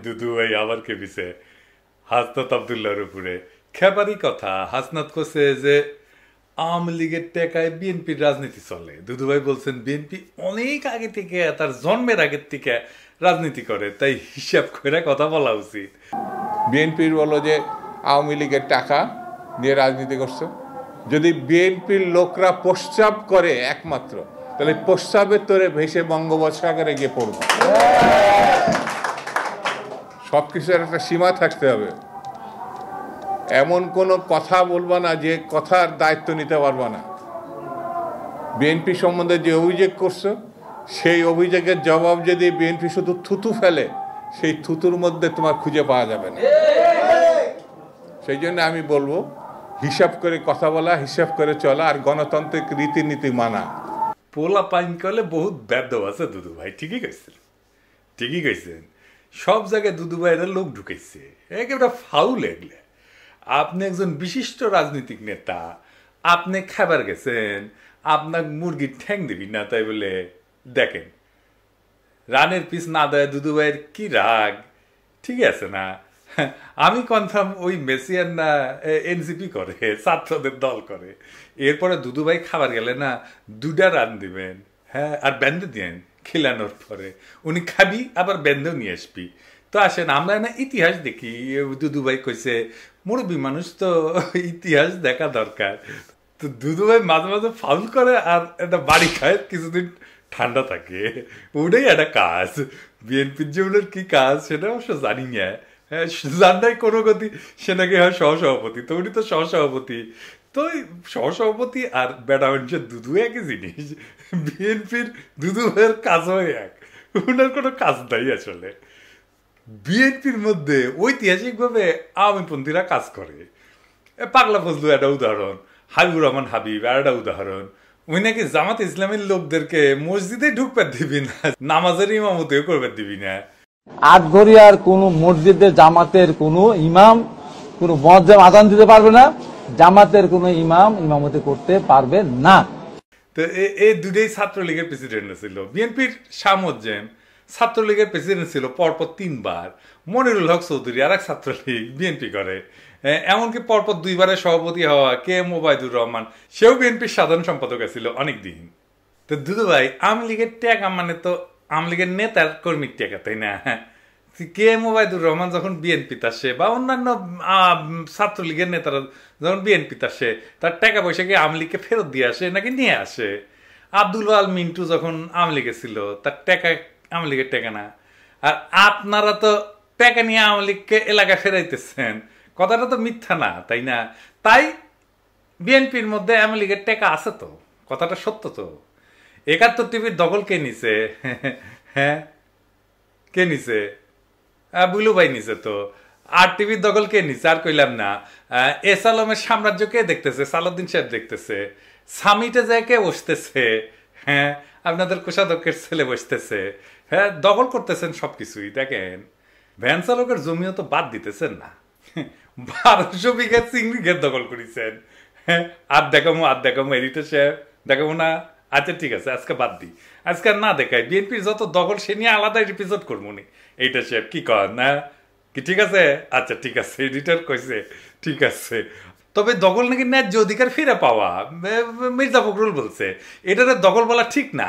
দুদু ভাই আবার কেঁপিছে হাসনাত আবদুল্লাহর উপরে। খেপারি কথা, হাসনাত করছে যে আওয়ামী লীগের টেকায় বিএনপির রাজনীতি চলে। দুদু ভাই বলছেন বিএনপি অনেক আগে থেকে, তার জন্মের আগের থেকে রাজনীতি করে, তাই হিসাব করে কথা বলা উচিত। বিএনপির বলো যে আওয়ামী লীগের টাকা দিয়ে রাজনীতি করছে। যদি বিএনপির লোকরা প্রস্রাব করে একমাত্র, তাহলে প্রস্রাবের তোরে ভেসে বঙ্গোপসাগরে গিয়ে পড়বে। সব কিছুর একটা সীমা থাকতে হবে। এমন কোনো কথা বলবা না যে কথার দায়িত্ব নিতে পারবা না। বিএনপি সম্বন্ধে যে অভিযোগ করছো, সেই অভিযোগের জবাব যদি বিএনপি শুধু থুতু ফেলে, সেই থুতুর মধ্যে তোমার খুঁজে পাওয়া যাবে না। সেই জন্য আমি বলবো হিসাব করে কথা বলা, হিসাব করে চলা, আর গণতান্ত্রিক রীতিনীতি মানা। পোলা পাইন করলে বহুত ব্যর্থ আছে দুদু ভাই। ঠিকই কইছেন, ঠিকই কইছেন। সব জায়গায় দুদু ভাইয়ের লোক ঢুকেছে, একেবারে ফাউল এগলে। আপনি একজন বিশিষ্ট রাজনৈতিক নেতা, আপনি খাবার গেছেন, আপনার মুরগির ঠ্যাং দিবি না, তাই বলে দেখেন রানের পিস না দেয় দুদু ভাইয়ের কি রাগ। ঠিক আছে না? আমি কনফার্ম ওই মেসিয়ান না এনসিপি করে, ছাত্রদের দল করে। এরপরে দুদু ভাই খাবার গেলে না 2টা রান দিবেন, হ্যাঁ, আর বেঁধে দিবেন খিলানোর পরে। উনি খাবি আবার বেঁধেও নিয়ে আসবি। তো আসেন আমরা না ইতিহাস দেখি। দুদু ভাই কইছে মুরব্বী মানুষ তো ইতিহাস দেখা দরকার। তো দুদু ভাই মাঝে মাঝে ফাউল করে আর একটা বাড়ি খায়, কিছুদিন ঠান্ডা থাকে। ওটাই একটা কাজ। বিএনপির জীবনের কি কাজ সেটা অবশ্য জানি না। হ্যাঁ, জানাই কোনো গতি, সে নাকি হয় সহসভাপতি। তো উনি তো সহসভাপতি। তো সহসভাপতি আর বেটা মানুষের দুদু একই জিনিস। বিএনপির দুদু ভাইয়ের কাজও এক, ওনার কোনো কাজ নাই আসলে। বিএনপির মধ্যে ঐতিহাসিকভাবে আওয়ামীপন্থীরা কাজ করে। পাগলা ফজলু একটা উদাহরণ, হাবিবুর রহমান হাবিব আর একটা উদাহরণ। ওই নাকি জামাত ইসলামের লোকদেরকে মসজিদে ঢুকতে দিবি না, নামাজের ইমামতেও করবে দিবি না। আটঘরিয়ার কোন মসজিদে জামাতের কোন ইমাম কোন মুয়াজ্জিন আযান দিতে পারবে না, জামাতের কোন ইমাম ইমামতি করতে পারবে না। তো এই দুটোই ছাত্রলীগের প্রেসিডেন্ট ছিল। বিএনপির শাহ মোজ্জেম ছাত্রলীগের প্রেসিডেন্ট ছিল পরপর 3 বার। মনিরুল হক চৌধুরী আর এক ছাত্রলীগ, বিএনপি করে। এমনকি পরপর 2বারের সভাপতি হওয়া কে এম ওবায়দুর রহমান, সেও বিএনপির সাধারণ সম্পাদক ছিল অনেকদিন। তো দুদু ভাই আওয়ামী লীগের টেকা মানে তো আওয়ামী লীগের নেতার কর্মীর টেকা, তাই না? কে এম ওবায়দুর রহমান যখন বিএনপিতে আসে বা অন্যান্য ছাত্রলীগের নেতারা যখন বিএনপিতে আসে, তার টাকা পয়সা কি আওয়ামী লীগকে ফেরত দিয়ে আসে নাকি নিয়ে আসে? আব্দুল আল মিন্টু যখন আওয়ামী লীগে ছিল, তার টাকা আওয়ামী লীগের টাকা না। আর আপনারা তো টাকা নিয়ে আওয়ামী লীগকে এলাকা ফেরাইতেছেন, কথাটা তো মিথ্যা না, তাই না? তাই বিএনপির মধ্যে আওয়ামী লীগের টাকা আছে তো, কথাটা সত্য তো। 71 টিভির দখল কে নিছে? হ্যাঁ, কে নিছে? বুলু ভাই নিছে তো। আর টিভির দখল কে নিছে? আর কইলাম না। এস আলমের সাম্রাজ্য কে দেখতেছে? সালাউদ্দিন সাহেব দেখতেছে। সামিটে যায় কে বসতেছে? হ্যাঁ, আপনাদের কোষাধ্যক্ষের ছেলে বসতেছে। হ্যাঁ, দখল করতেছেন সবকিছুই। দেখেন ভ্যান চালকের জমিও তো বাদ দিতেছেন না। 1200 বিঘা চিংড়ি ঘের দখল করেছেন। হ্যাঁ, আর দেখামো এডিটর সাহেব দেখাবো না। আচ্ছা ঠিক আছে, আজকে বাদ দিই, আজকে আর না দেখাই। বিএনপির যত দখল সে নিয়ে আলাদা এপিসোড করবো নি। এইটা সাহেব কি কর না কি? ঠিক আছে, আচ্ছা ঠিক আছে, এডিটর কইছে ঠিক আছে। তবে দখল নাকি ন্যায্য অধিকার ফিরে পাওয়া, মির্জা ফখরুল বলছে। এটার দখল বলা ঠিক না,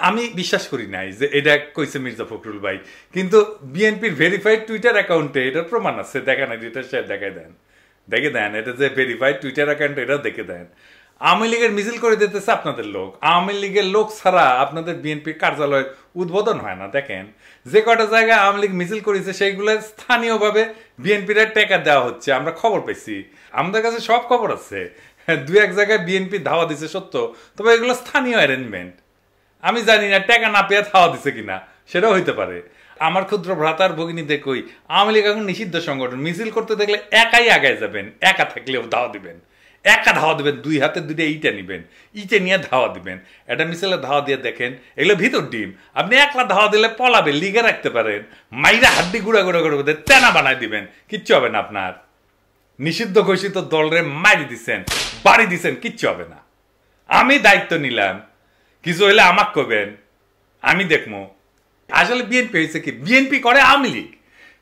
আমি বিশ্বাস করি নাই যে এটা কইছে মির্জা ফখরুল ভাই। কিন্তু বিএনপির ভেরিফাইড টুইটার অ্যাকাউন্টে এটার প্রমাণ আছে। দেখেন এডিটর সাহেব, দেখে দেন এটা যে ভেরিফাইড টুইটার অ্যাকাউন্ট, এটা দেখে দেন। আওয়ামী লীগের মিছিল করে দিতেছে আপনাদের লোক। আওয়ামী লীগের লোক ছাড়া আপনাদের বিএনপির কার্যালয়ের উদ্বোধন হয় না। দেখেন যে কটা জায়গায় আওয়ামী লীগ মিছিল করেছে সেইগুলো স্থানীয়ভাবে বিএনপির টাকা দেওয়া হচ্ছে, আমরা খবর পেয়েছি। আমাদের কাছে সব খবর আছে। 2-1 জায়গায় বিএনপি ধাওয়া দিছে সত্য, তবে এগুলো স্থানীয় অ্যারেঞ্জমেন্ট। আমি জানি না টাকা না পেয়ে ধাওয়া দিছে কিনা, সেটাও হইতে পারে। আমার ক্ষুদ্র ভ্রাতার ভগিনীদের কই, আওয়ামী লীগ এখন নিষিদ্ধ সংগঠন। মিছিল করতে দেখলে একাই আগায় যাবেন, একা থাকলেও ধাওয়া দিবেন, একা ধাওয়া দিবেন, 2 হাতে 2টা ইটা নিবেন, ইটে নিয়ে ধাওয়া দিবেন। এটা মিছিলে ধাওয়া দিয়ে দেখেন, এগুলো ভিতর ডিম। আপনি একলা ধাওয়া দিলে পলাবে, লিগে রাখতে পারেন, মাইরা হাড্ডি গুঁড়া করে তেনা বানাই দিবেন, কিচ্ছু হবে না আপনার। নিষিদ্ধ ঘোষিত দলরে মারি দিচ্ছেন, বাড়ি দিচ্ছেন, কিচ্ছু হবে না। আমি দায়িত্ব নিলাম, কিছু হইলে আমাকে কবেন, আমি দেখবো। আসলে বিএনপি হয়েছে কি, বিএনপি করে আওয়ামী লীগ,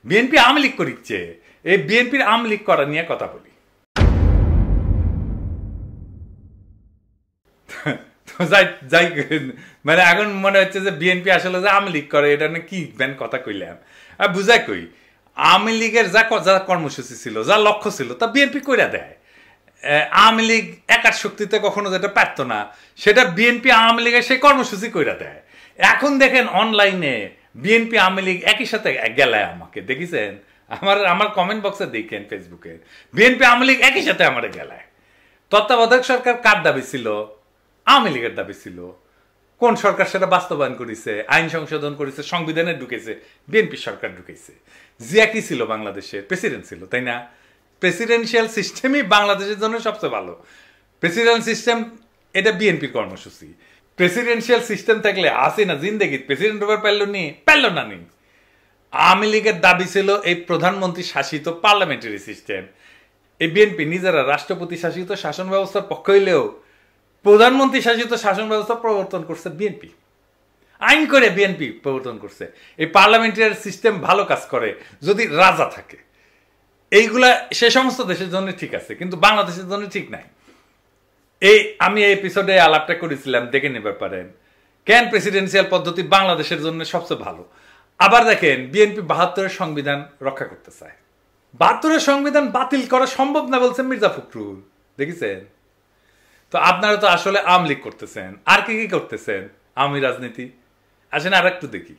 বিএনপি আওয়ামী লীগ করিচ্ছে। এই বিএনপির আওয়ামী লীগ করা নিয়ে কথা বলি। যাই মানে এখন মনে হচ্ছে যে বিএনপি আসলে যে আওয়ামী লীগ করে এটা কি কথা কইলাম আর বুঝাই কই। আওয়ামী লীগের যা কর্মসূচি ছিল, যা লক্ষ্য ছিল, তা বিএনপি কইরা দেয়। আওয়ামী লীগ একার শক্তিতে কখনো যেটা পারত না, সেটা বিএনপি আওয়ামী লীগের সেই কর্মসূচি কইরা দেয়। এখন দেখেন অনলাইনে বিএনপি আওয়ামী লীগ একই সাথে গেলায় আমাকে দেখেছেন, আমার কমেন্ট বক্সে দেখেন ফেসবুকে, বিএনপি আওয়ামী লীগ একই সাথে আমার গেলায়। তত্ত্বাবধায়ক সরকার কার দাবি ছিল? আওয়ামী লীগের দাবি ছিল। কোন সরকার সেটা বাস্তবায়ন করেছে? আইন সংশোধন করেছে, সংবিধানে ঢুকেছে বিএনপি সরকার ঢুকেছে। জিয়া কি ছিল? বাংলাদেশের প্রেসিডেন্ট ছিল, তাই না? প্রেসিডেন্সিয়াল সিস্টেমই বাংলাদেশের জন্য সবচেয়ে ভালো। প্রেসিডেন্ট সিস্টেম এটা বিএনপির কর্মসূচি। প্রেসিডেন্সিয়াল সিস্টেম থাকলে হাসিনা জিন্দেগি প্রেসিডেন্ট হবার পারল না নি। আওয়ামী লীগের দাবি ছিল এই প্রধানমন্ত্রী শাসিত পার্লামেন্টারি সিস্টেম। এই বিএনপি নিজেরা রাষ্ট্রপতি শাসিত শাসন ব্যবস্থার পক্ষ হইলেও প্রধানমন্ত্রী শাসিত শাসন ব্যবস্থা প্রবর্তন করছে বিএনপি, আইন করে বিএনপি প্রবর্তন করছে। এই পার্লামেন্টারি সিস্টেম ভালো কাজ করে যদি রাজা থাকে। এইগুলা সে সমস্ত দেশের জন্য ঠিক আছে, কিন্তু বাংলাদেশের জন্য ঠিক নাই। আমি এই এপিসোডে আলাপটা করেছিলাম, দেখে নিতে পারেন কেন প্রেসিডেন্সিয়াল পদ্ধতি বাংলাদেশের জন্য সবচেয়ে ভালো। আবার দেখেন বিএনপি ৭২-এর সংবিধান রক্ষা করতে চায়। ৭২-এর সংবিধান বাতিল করা সম্ভব না বলছেন মির্জা ফখরুল, দেখেছেন? তো আপনারা তো আসলে আওয়ামী লীগ করতেছেন, আর কি কি করতেছেন? আওয়ামী রাজনীতি। আসেন আর একটু দেখি।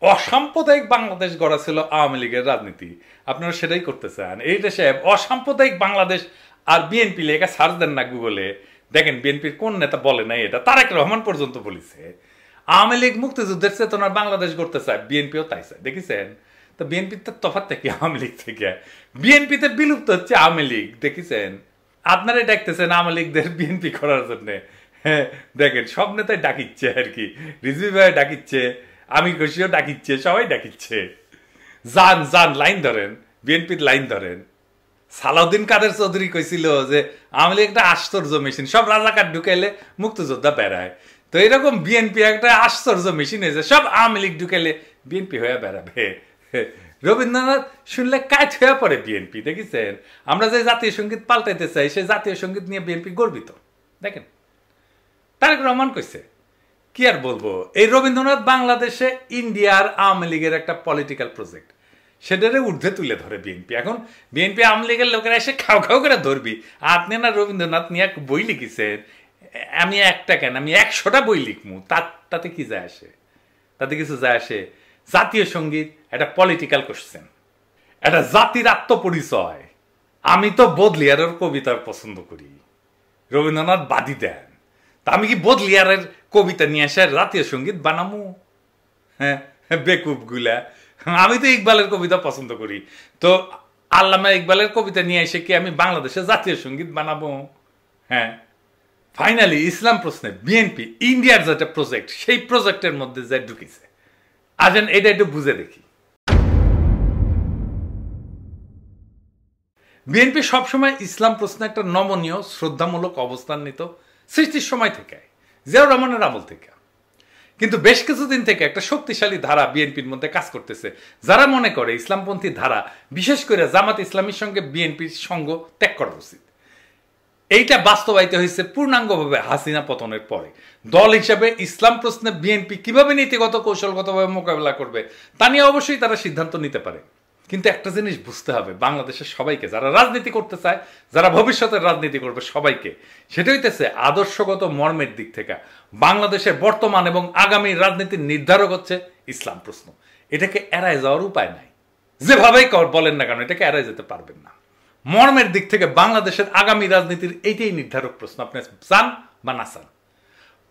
অসাম্প্রদায়িক বাংলাদেশ গড়া ছিল আওয়ামী লীগের রাজনীতি, আপনারা সেটাই করতে চান। এই দেশে অসাম্প্রদায়িক বাংলাদেশ আর বিএনপি লেখা সার্চ দেন না গুগলে, দেখেন বিএনপির কোন নেতা বলে নাই এটা। তারেক রহমান পর্যন্ত বলেছে আওয়ামী লীগ মুক্তিযুদ্ধের চেতনার বাংলাদেশ গড়তে চায়, বিএনপিও তাই চায়, দেখেছেন? তো বিএনপির তফাৎ থেকে আওয়ামী লীগ থেকে বিএনপিতে বিলুপ্ত হচ্ছে আওয়ামী লীগ, দেখেছেন? আপনারাই ডাকতেছেন আওয়ামী লীগদের বিএনপি করার জন্য। হ্যাঁ দেখেন সব নেতাই ডাকিচ্ছে আর কি, রিজভি ভাই ডাকিচ্ছে, আমি খুশিও ডাকিচ্ছে, সবাই ডাকিচ্ছে। যান যান লাইন ধরেন, বিএনপির লাইন ধরেন। সালাউদ্দিন কাদের চৌধুরী কইছিল যে আওয়ামী লীগ একটা আশ্চর্য মেশিন, সব রাজাকার ঢুকাইলে মুক্তিযোদ্ধা বেড়ায়। তো এরকম বিএনপি একটা আশ্চর্য মেশিন হয়েছে, সব আওয়ামী লীগ ঢুকাইলে বিএনপি হয়ে বেড়াবে। রবীন্দ্রনাথ শুনলে কাজ হয়ে পড়ে বিএনপি, দেখেছেন? আমরা যে জাতীয় সঙ্গীত পাল্টাইতে চাই সেই জাতীয় সঙ্গীত নিয়ে বিএনপি গর্বিত, দেখেন? তারেক রহমান কইছে, কি আর বলবো, এই রবীন্দ্রনাথ বাংলাদেশে ইন্ডিয়ার আওয়ামী লীগের একটা পলিটিক্যাল প্রজেক্ট, সেটারে ঊর্ধ্বে তুলে ধরে বিএনপি। এখন বিএনপি আওয়ামী লীগের লোকেরা এসে খাও খাও করে ধরবি, আপনি না রবীন্দ্রনাথ নিয়ে বই লিখেছেন, আমি একটা কেন আমি ১০০টা বই লিখমু, তাতে কি যায় আসে? তাতে কিছু যায় আসে? জাতীয় সঙ্গীত একটা পলিটিক্যাল কোশ্চেন, একটা জাতির আত্মপরিচয়। আমি তো বদলিয়ারের কবিতা পছন্দ করি, রবীন্দ্রনাথ বাদী দেন, তা আমি কি বদলিয়ারের কবিতা নিয়ে এসে জাতীয় সঙ্গীত বানামু? হ্যাঁ বেকুব গুলা। আমি তো ইকবালের কবিতা পছন্দ করি, তো আল্লামা ইকবালের কবিতা নিয়ে এসে কি আমি বাংলাদেশে জাতীয় সঙ্গীত বানাবো? হ্যাঁ ফাইনালি ইসলাম প্রশ্নে বিএনপি ইন্ডিয়ার যেটা প্রজেক্ট, সেই প্রজেক্টের মধ্যে যা ঢুকেছে। আসেন এটা একটু বুঝে দেখি। বিএনপি সবসময় ইসলাম প্রশ্নে একটা নমনীয় শ্রদ্ধামূলক অবস্থান নিত সৃষ্টির সময় থেকে, জিয়াউর রহমানের আমল থেকে। কিন্তু বেশ কিছুদিন থেকে একটা শক্তিশালী ধারা বিএনপির মধ্যে কাজ করতেছে, যারা মনে করে ইসলামপন্থী ধারা, বিশেষ করে জামাত ইসলামীর সঙ্গে বিএনপির সঙ্গ ত্যাগ করা উচিত। এইটা বাস্তবায়িত হয়েছে পূর্ণাঙ্গভাবে হাসিনা পতনের পরে। দল হিসাবে ইসলাম প্রশ্নে বিএনপি কিভাবে নীতিগত কৌশলগতভাবে মোকাবেলা করবে তা নিয়ে অবশ্যই তারা সিদ্ধান্ত নিতে পারে। কিন্তু একটা জিনিস বুঝতে হবে বাংলাদেশের সবাইকে, যারা রাজনীতি করতে চায়, যারা ভবিষ্যতের রাজনীতি করবে সবাইকে, সেটা হইতেছে আদর্শগত মর্মের দিক থেকে বাংলাদেশের বর্তমান এবং আগামী রাজনীতির নির্ধারক হচ্ছে ইসলাম প্রশ্ন। এটাকে এড়ায় যাওয়ার উপায় নাই, যেভাবেই বলেন না কেন এটাকে এড়ায় যেতে পারবেন না। মর্মের দিক থেকে বাংলাদেশের আগামী রাজনীতির এইটাই নির্ধারক প্রশ্ন, আপনি চান বা না চান।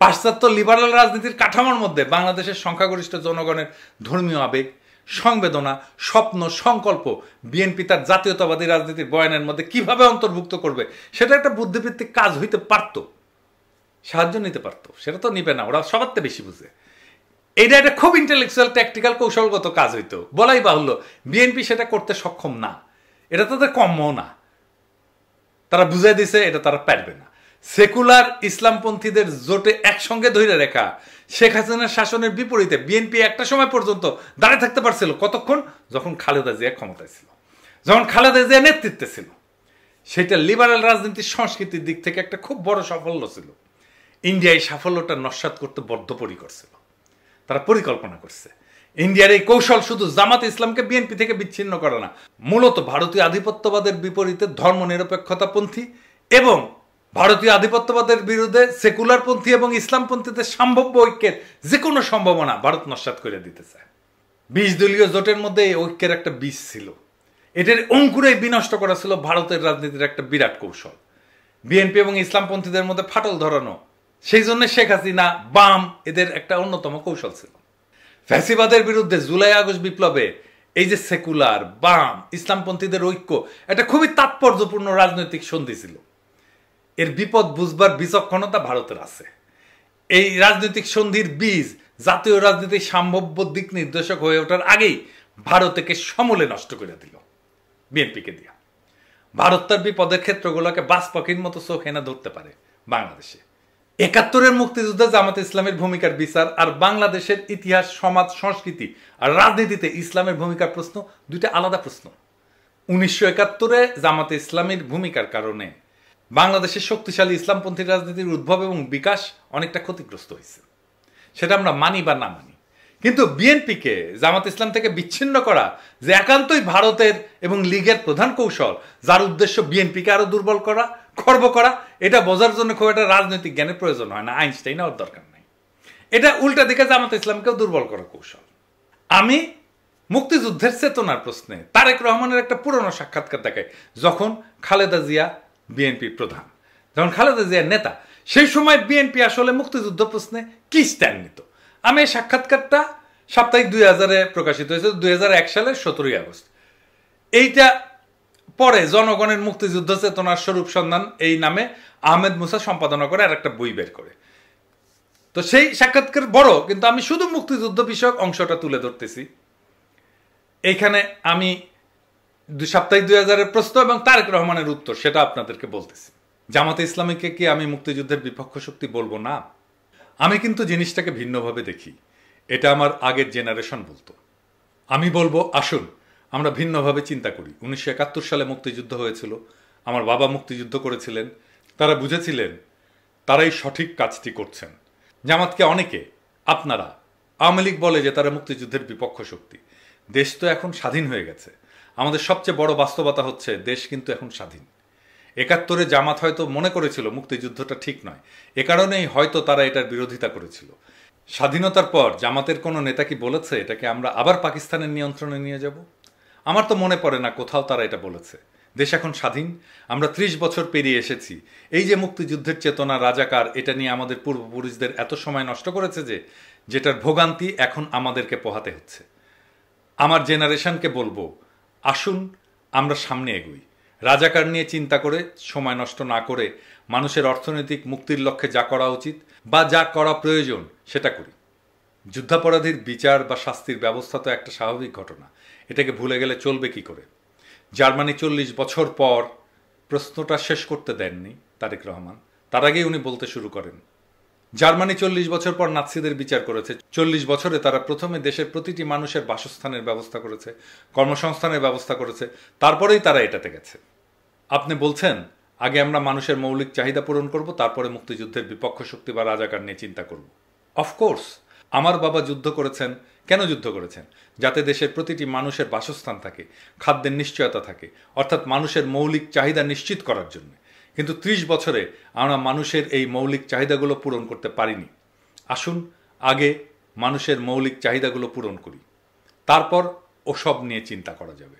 পাশ্চাত্য লিবারাল রাজনীতির কাঠামোর মধ্যে বাংলাদেশের সংখ্যাগরিষ্ঠ জনগণের ধর্মীয় আবেগ, সংবেদনা, স্বপ্ন, সংকল্প বিএনপি তার জাতীয়তাবাদী রাজনীতির বয়ানের মধ্যে কিভাবে অন্তর্ভুক্ত করবে সেটা একটা বুদ্ধিভিত্তিক কাজ হইতে পারত, সাহায্য নিতে পারত। সেটা তো নিবে না, ওরা সবার থেকে বেশি বুঝে। এটা একটা খুব ইন্টেলেকচুয়াল ট্যাকটিক্যাল কৌশলগত কাজ হইতো, বলাই বাহুল্য। বিএনপি সেটা করতে সক্ষম না, এটা তাদের কম্য না, তারা বুঝাই দিছে এটা তারা পারবে না। সেকুলার ইসলামপন্থীদের জোটে একসঙ্গে ধরে রেখা শেখ হাসিনার শাসনের বিপরীতে বিএনপি একটা সময় পর্যন্ত দাঁড়িয়ে থাকতে পারছিল। কতক্ষণ? যখন খালেদা জিয়া ক্ষমতায় ছিল, যখন খালেদা জিয়া নেতৃত্বে ছিল। সেটা লিবারেল রাজনীতির সংস্কৃতির দিক থেকে একটা খুব বড় সাফল্য ছিল। ইন্ডিয়া এই সাফল্যটা নস্যাৎ করতে বদ্ধপরিকর ছিল। তারা পরিকল্পনা করছে। ইন্ডিয়ার এই কৌশল শুধু জামাত ইসলামকে বিএনপি থেকে বিচ্ছিন্ন করে না, মূলত ভারতীয় আধিপত্যবাদের বিপরীতে ধর্মনিরপেক্ষতাপন্থী এবং ভারতীয় আধিপত্যবাদের বিরুদ্ধে সেকুলারপন্থী এবং ইসলামপন্থীদের সম্ভাব্য ঐক্যের যে কোনো সম্ভাবনা ভারত নস্যাৎ করে দিতে চায়। 20 দলীয় জোটের মধ্যে এই ঐক্যের একটা বীজ ছিল। এটার অঙ্কুরেই বিনষ্ট করা ছিল ভারতের রাজনীতির একটা বিরাট কৌশল। বিএনপি এবং ইসলামপন্থীদের মধ্যে ফাটল ধরানো, সেই জন্য শেখ হাসিনা বাম এদের একটা অন্যতম কৌশল ছিল। ফ্যাসিবাদের বিরুদ্ধে জুলাই আগস্ট বিপ্লবে এই যে সেকুলার বাম ইসলামপন্থীদের ঐক্য, এটা খুবই তাৎপর্যপূর্ণ রাজনৈতিক সন্ধি ছিল। এর বিপদ বুঝবার বিচক্ষণতা ভারতের আছে। এই রাজনৈতিক সন্ধির বীজ জাতীয় রাজনীতির সম্ভাব্য দিক নির্দেশক হয়ে ওঠার আগেই ভারতকে সমূলে নষ্ট করে দিল বিএনপিকে দিয়া। ভারত তার বিপদের ক্ষেত্রগুলোকে বাস পাখির মতো চোখ এনে ধরতে পারে বাংলাদেশে। ৭১-এর মুক্তিযুদ্ধে জামাত ইসলামের ভূমিকার বিচার আর বাংলাদেশের ইতিহাস, সমাজ, সংস্কৃতি আর রাজনীতিতে ইসলামের ভূমিকার প্রশ্ন দুইটা আলাদা প্রশ্ন। ১৯৭১-এ জামাতে ইসলামের ভূমিকার কারণে বাংলাদেশের শক্তিশালী ইসলামপন্থী রাজনীতির উদ্ভব এবং বিকাশ অনেকটা ক্ষতিগ্রস্ত হয়েছে, সেটা আমরা মানি বা না মানি। কিন্তু বিএনপিকে জামাত ইসলাম থেকে বিচ্ছিন্ন করা যে একান্তই ভারতের এবং লীগের প্রধান কৌশল, যার উদ্দেশ্য বিএনপিকে আরো দুর্বল করা, খর্ব করা, এটা বোঝার জন্য খুব একটা রাজনৈতিক জ্ঞানের প্রয়োজন হয় না, আইনস্টাইন হওয়ার দরকার নাই। এটা উল্টা দিকে জামাত ইসলামকেও দুর্বল করার কৌশল। আমি মুক্তিযুদ্ধের চেতনার প্রশ্নে তারেক রহমানের একটা পুরনো সাক্ষাৎকার দেখাই, যখন খালেদা জিয়া বিএনপি প্রধান, যখন খালেদা জিয়ার নেতা, সেই সময় বিএনপি আসলে মুক্তিযুদ্ধ প্রশ্নে কি স্ট্যান্ড নিত। আমি এই সাক্ষাৎকারটা সাপ্তাহিক 2000-এ প্রকাশিত হয়েছে, 2001 সালের 17 আগস্ট। এইটা পরে জনগণের মুক্তিযুদ্ধ চেতনার স্বরূপ সন্ধান এই নামে আহমেদ মুসা সম্পাদনা করে আর একটা বই বের করে। তো সেই সাক্ষাৎকার বড়, কিন্তু আমি শুধু মুক্তিযুদ্ধ বিষয়ক অংশটা তুলে ধরতেছি। এইখানে আমি সাপ্তাহিক 2000-এর প্রশ্ন এবং তারেক রহমানের উত্তর সেটা আপনাদেরকে বলতেছি। জামাতে ইসলামীকে কি আমি মুক্তিযুদ্ধের বিপক্ষ শক্তি বলবো না? আমি কিন্তু জিনিসটাকে ভিন্নভাবে দেখি। এটা আমার আগের জেনারেশন বলতো। আমি বলবো আসুন আমরা ভিন্নভাবে চিন্তা করি। 1971 সালে মুক্তিযুদ্ধ হয়েছিল, আমার বাবা মুক্তিযুদ্ধ করেছিলেন, তারা বুঝেছিলেন তারাই সঠিক কাজটি করছেন। জামাতকে অনেকে, আপনারা, আওয়ামী লীগ বলে যে তারা মুক্তিযুদ্ধের বিপক্ষ শক্তি। দেশ তো এখন স্বাধীন হয়ে গেছে। আমাদের সবচেয়ে বড় বাস্তবতা হচ্ছে দেশ কিন্তু এখন স্বাধীন। 71-এ জামাত হয়তো মনে করেছিল মুক্তিযুদ্ধটা ঠিক নয়, এ কারণেই হয়তো তারা এটার বিরোধিতা করেছিল। স্বাধীনতার পর জামাতের কোনো নেতা কি বলেছে এটাকে আমরা আবার পাকিস্তানের নিয়ন্ত্রণে নিয়ে যাব? আমার তো মনে পড়ে না কোথাও তারা এটা বলেছে। দেশ এখন স্বাধীন, আমরা 30 বছর পেরিয়ে এসেছি। এই যে মুক্তিযুদ্ধের চেতনা, রাজাকার, এটা নিয়ে আমাদের পূর্বপুরুষদের এত সময় নষ্ট করেছে যেটার ভোগান্তি এখন আমাদেরকে পোহাতে হচ্ছে। আমার জেনারেশনকে বলবো আসুন আমরা সামনে এগোই, রাজাকার নিয়ে চিন্তা করে সময় নষ্ট না করে মানুষের অর্থনৈতিক মুক্তির লক্ষ্যে যা করা উচিত বা যা করা প্রয়োজন সেটা করি। যুদ্ধাপরাধীর বিচার বা শাস্তির ব্যবস্থা তো একটা স্বাভাবিক ঘটনা, এটাকে ভুলে গেলে চলবে কি করে? জার্মানি 40 বছর পর, প্রশ্নটা শেষ করতে দেননি তারেক রহমান, তার আগেই উনি বলতে শুরু করেন। জার্মানি 40 বছর পর নাৎসিদের বিচার করেছে। 40 বছরে তারা প্রথমে দেশের প্রতিটি মানুষের বাসস্থানের ব্যবস্থা করেছে, কর্মসংস্থানের ব্যবস্থা করেছে, তারপরেই তারা এটাতে গেছে। আপনি বলছেন আগে আমরা মানুষের মৌলিক চাহিদা পূরণ করব, তারপরে মুক্তিযুদ্ধের বিপক্ষ শক্তি বা রাজাকার নিয়ে চিন্তা করব। অফকোর্স আমার বাবা যুদ্ধ করেছেন। কেন যুদ্ধ করেছেন? যাতে দেশের প্রতিটি মানুষের বাসস্থান থাকে, খাদ্যের নিশ্চয়তা থাকে, অর্থাৎ মানুষের মৌলিক চাহিদা নিশ্চিত করার জন্য। কিন্তু 30 বছরে আমরা মানুষের এই মৌলিক চাহিদাগুলো পূরণ করতে পারিনি। আসুন আগে মানুষের মৌলিক চাহিদাগুলো পূরণ করি, তারপর ওসব নিয়ে চিন্তা করা যাবে।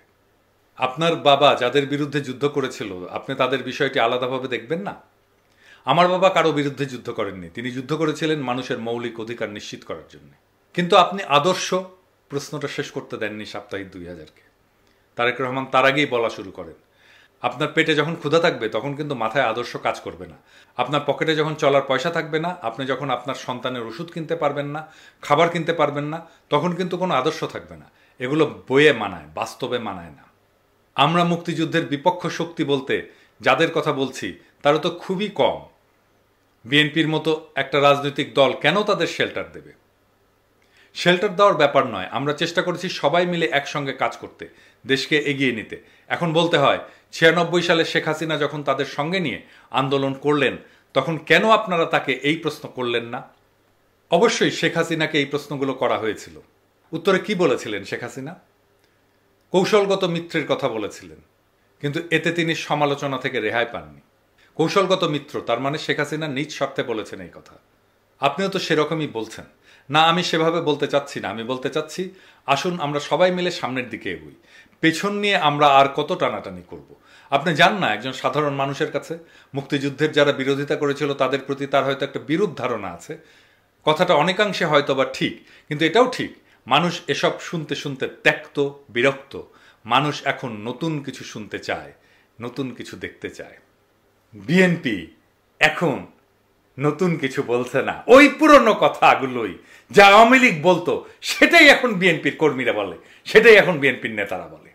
আপনার বাবা যাদের বিরুদ্ধে যুদ্ধ করেছিল, আপনি তাদের বিষয়টি আলাদাভাবে দেখবেন না? আমার বাবা কারো বিরুদ্ধে যুদ্ধ করেননি, তিনি যুদ্ধ করেছিলেন মানুষের মৌলিক অধিকার নিশ্চিত করার জন্য। কিন্তু আপনি আদর্শ প্রশ্নটা শেষ করতে দেননি সাপ্তাহিক 2000-কে। তারেক রহমান তার আগেই বলা শুরু করেন, আপনার পেটে যখন ক্ষুধা থাকবে তখন কিন্তু মাথায় আদর্শ কাজ করবে না। আপনার পকেটে যখন চলার পয়সা থাকবে না, আপনি যখন আপনার সন্তানের ওষুধ কিনতে পারবেন না, খাবার কিনতে পারবেন না, তখন কিন্তু কোনো আদর্শ থাকবে না। এগুলো বইয়ে মানায়, বাস্তবে মানায় না। আমরা মুক্তিযুদ্ধের বিপক্ষ শক্তি বলতে যাদের কথা বলছি তারা তো খুবই কম। বিএনপির মতো একটা রাজনৈতিক দল কেন তাদের শেল্টার দেবে? শেল্টার দেওয়ার ব্যাপার নয়, আমরা চেষ্টা করেছি সবাই মিলে একসঙ্গে কাজ করতে, দেশকে এগিয়ে নিতে। এখন বলতে হয় 96 সালে শেখ হাসিনা যখন তাদের সঙ্গে নিয়ে আন্দোলন করলেন তখন কেন আপনারা তাকে এই প্রশ্ন করলেন না? অবশ্যই শেখ হাসিনাকে এই প্রশ্নগুলো করা হয়েছিল। উত্তরে কি বলেছিলেন শেখ হাসিনা? কৌশলগত মিত্রের কথা বলেছিলেন, কিন্তু এতে তিনি সমালোচনা থেকে রেহাই পাননি। কৌশলগত মিত্র তার মানে শেখ হাসিনা নিজ স্বার্থে বলেছেন এই কথা। আপনিও তো সেরকমই বলছেন। না, আমি সেভাবে বলতে চাচ্ছি না। আমি বলতে চাচ্ছি আসুন আমরা সবাই মিলে সামনের দিকে এগোই। পেছন নিয়ে আমরা আর কত টানাটানি করব? আপনি জান না, একজন সাধারণ মানুষের কাছে মুক্তিযুদ্ধের যারা বিরোধিতা করেছিল তাদের প্রতি তার হয়তো একটা বিরূপ ধারণা আছে। কথাটা অনেকাংশে হয়তো বা ঠিক, কিন্তু এটাও ঠিক মানুষ এসব শুনতে শুনতে ত্যক্ত, বিরক্ত। মানুষ এখন নতুন কিছু শুনতে চায়, নতুন কিছু দেখতে চায়। বিএনপি এখন নতুন কিছু বলছে না, ওই পুরনো কথাগুলোই যা আওয়ামী লীগ বলতো সেটাই এখন বিএনপির কর্মীরা বলে, সেটাই এখন বিএনপির নেতারা বলে।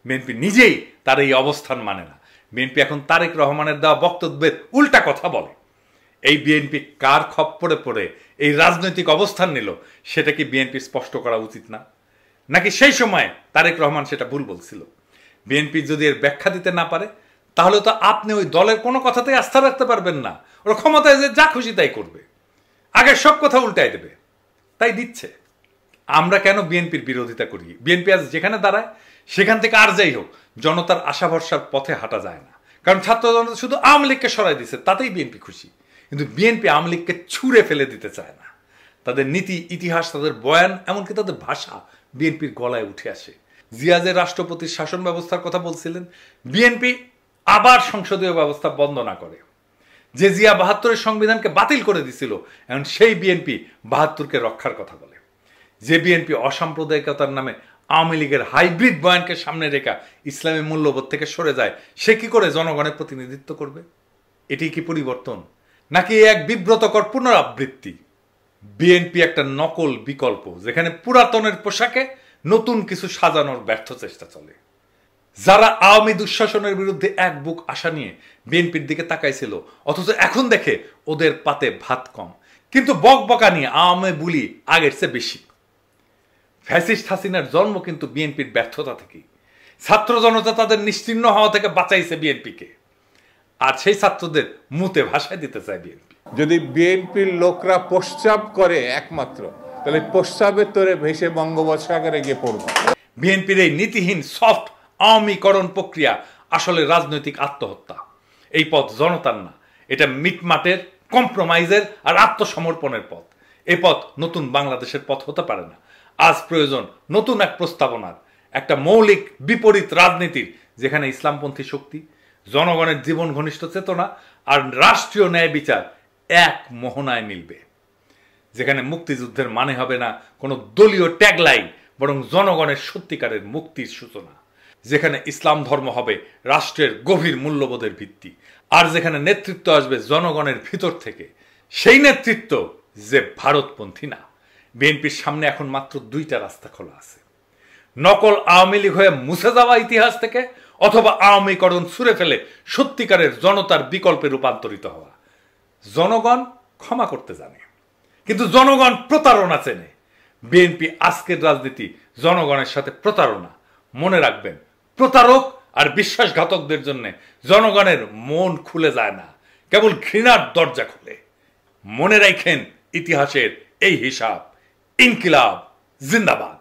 বিএনপি নিজেই তার এই অবস্থান মানে না। বিএনপি এখন তারেক রহমানের দেওয়া বক্তব্যের উল্টা কথা বলে। এই বিএনপি কার খপ্পরে পড়ে এই রাজনৈতিক অবস্থান নিল সেটা কি বিএনপি স্পষ্ট করা উচিত না? নাকি সেই সময় তারেক রহমান সেটা ভুল বলছিল? বিএনপি যদি এর ব্যাখ্যা দিতে না পারে তাহলে তো আপনি ওই দলের কোনো কথাতেই আস্থা রাখতে পারবেন না। ওরা ক্ষমতায় যে যা খুশি তাই করবে, আগের সব কথা উল্টাই দেবে, তাই দিচ্ছে। আমরা কেন বিএনপির বিরোধিতা করি? বিএনপি আজ যেখানে দাঁড়ায় সেখান থেকে আর যাই হোক জনতার আশা ভরসার পথে হাঁটা যায় না। কারণ ছাত্র জনতা শুধু আওয়ামী লীগকে সরাই দিচ্ছে, তাতেই বিএনপি খুশি। কিন্তু বিএনপি আওয়ামী লীগকে ছুঁড়ে ফেলে দিতে চায় না। তাদের নীতি, ইতিহাস, তাদের বয়ান, এমনকি তাদের ভাষা বিএনপির গলায় উঠে আসে। জিয়া যে রাষ্ট্রপতির শাসন ব্যবস্থার কথা বলছিলেন, বিএনপি আবার সংসদীয় ব্যবস্থা বন্ধ না করে। যে জিয়া ৭২-এর সংবিধানকে বাতিল করে দিছিল, এখন সেই বিএনপি ৭২-কে রক্ষার কথা বলে। যে বিএনপি অসাম্প্রদায়িকতার নামে আওয়ামী লীগের হাইব্রিড বয়ানকে সামনে রেখা ইসলামী মূল্যবোধ থেকে সরে যায়, সে কি করে জনগণের প্রতিনিধিত্ব করবে? এটি কি পরিবর্তন, নাকি এক বিব্রতকর পুনরাবৃত্তি? বিএনপি একটা নকল বিকল্প, যেখানে পুরাতনের পোশাকে নতুন কিছু সাজানোর ব্যর্থ চেষ্টা চলে। যারা আওয়ামী দুঃশাসনের বিরুদ্ধে এক বুক আশা নিয়ে বিএনপির দিকে তাকাইছিল, অথচ এখন দেখে ওদের পাতে ভাত কম, কিন্তু বকবকা নিয়ে আওয়ামী বুলি আগের চেয়ে বেশি। ফ্যাসিস্ট হাসিনার জন্ম কিন্তু বিএনপির ব্যর্থতা থেকেই। ছাত্র জনতা তাদের নিশ্চিহ্ন হওয়া থেকে বাঁচাইছে বিএনপিকে, আর সেই ছাত্রদের মুতে ভাষায় দিতে চায় বিএনপি। যদি বিএনপির লোকরা প্রস্রাব করে একমাত্র, তাহলে প্রস্রাবের তোরে ভেসে বঙ্গোপসাগরে গিয়ে পড়বে। বিএনপির এই নীতিহীন সফট আওয়ামীকরণ প্রক্রিয়া আসলে রাজনৈতিক আত্মহত্যা। এই পথ জনতার না, এটা মিটমাটের, কম্প্রোমাইজের আর আত্মসমর্পণের পথ। এই পথ নতুন বাংলাদেশের পথ হতে পারে না। আজ প্রয়োজন নতুন এক প্রস্তাবনার, একটা মৌলিক বিপরীত রাজনীতির, যেখানে ইসলামপন্থী শক্তি, জনগণের জীবন ঘনিষ্ঠ চেতনা আর রাষ্ট্রীয় ন্যায় বিচার এক মোহনায় মিলবে। যেখানে মুক্তিযুদ্ধের মানে হবে না কোনো দলীয় ট্যাগলাইন, বরং জনগণের সত্যিকারের মুক্তির সূচনা। যেখানে ইসলাম ধর্ম হবে রাষ্ট্রের গভীর মূল্যবোধের ভিত্তি, আর যেখানে নেতৃত্ব আসবে জনগণের ভিতর থেকে, সেই নেতৃত্ব যে ভারতপন্থী না। বিএনপির সামনে এখন মাত্র দুইটা রাস্তা খোলা আছে: নকল আওয়ামী লীগ হয়ে মুছে যাওয়া ইতিহাস থেকে, অথবা আওয়ামীকরণ ছুঁড়ে ফেলে সত্যিকারের জনতার বিকল্পে রূপান্তরিত হওয়া। জনগণ ক্ষমা করতে জানে, কিন্তু জনগণ প্রতারণা চেনে। বিএনপি আজকের রাজনীতি জনগণের সাথে প্রতারণা। মনে রাখবেন, প্রতারক আর বিশ্বাসঘাতকদের জন্য জনগণের মন খুলে যায় না, কেবল ঘৃণার দরজা খুলে। মনে রাখেন ইতিহাসের এই হিসাব। ইনকিলাব জিন্দাবাদ।